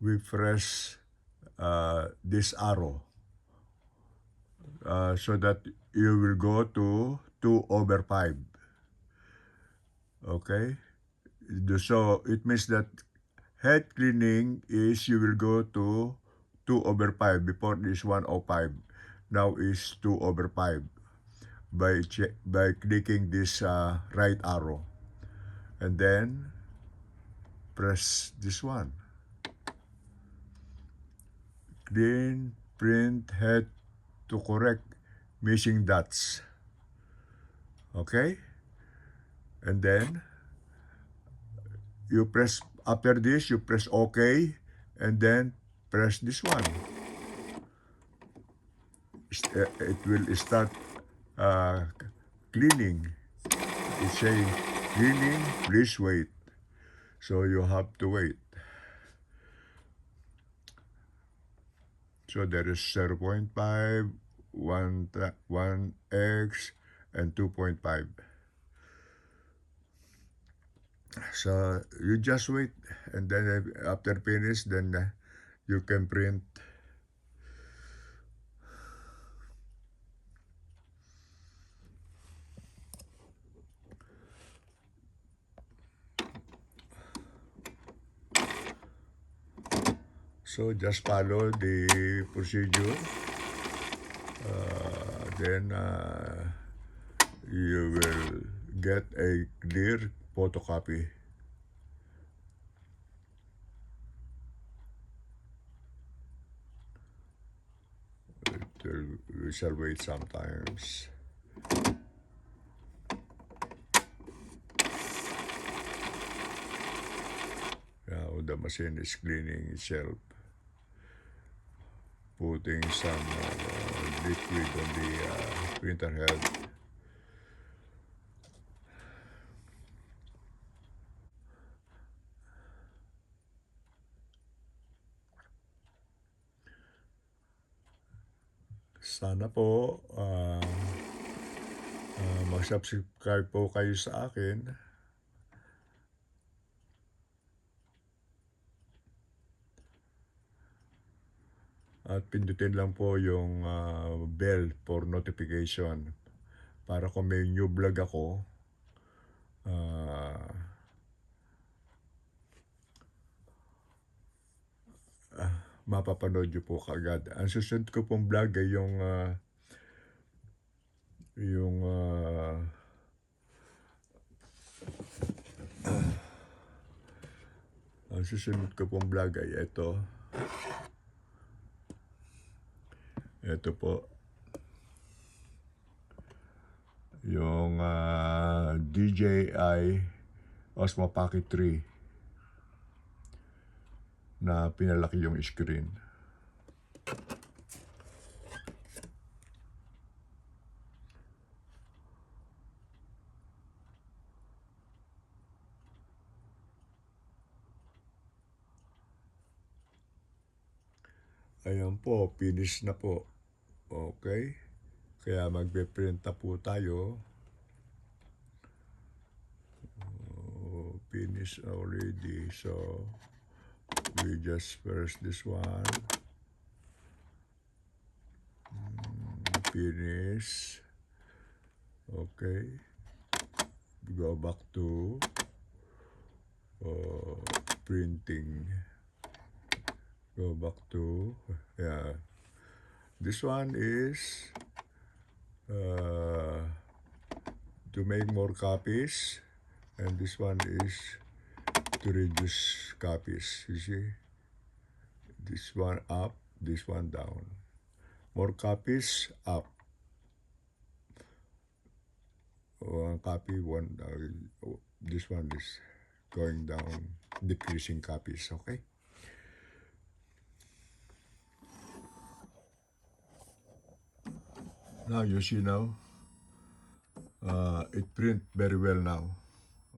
we press this arrow so that you will go to 2/5. Okay? So it means that head cleaning is you will go to 2/5. Before is 1/5. Now is 2/5 by clicking this right arrow. And then press this one. Clean, print, head to correct missing dots. Okay? And then you press, after this, you press OK, and then press this one. It will start cleaning. It's saying, cleaning, please wait. So you have to wait. So there is 0.5, 1x, and 2.5. So you just wait, and then after finish, then you can print. So just follow the procedure. Then you will get a clear photocopy. We shall wait sometimes. Now the machine is cleaning itself, putting some liquid on the printer head. Sana po mag-subscribe po kayo sa akin. At pindutin lang po yung bell for notification para kung may new vlog ako, mapapanood nyo po kagad. Ang susunod ko pong vlog ay ang susunod ko pong vlog ay ito. Ito po. Yung DJI Osmo Pocket 3 na pinalaki yung screen. Ayan po, finish na po. Okay? Kaya magbe-print na po tayo. Finish already. So, we just press this one. Finish. Okay. Go back to printing. Go back to, yeah. This one is to make more copies, and this one is to reduce copies. You see, this one up, this one down. More copies up. One copy, one. This one is going down, decreasing copies. Okay. Now you see now, it print very well now.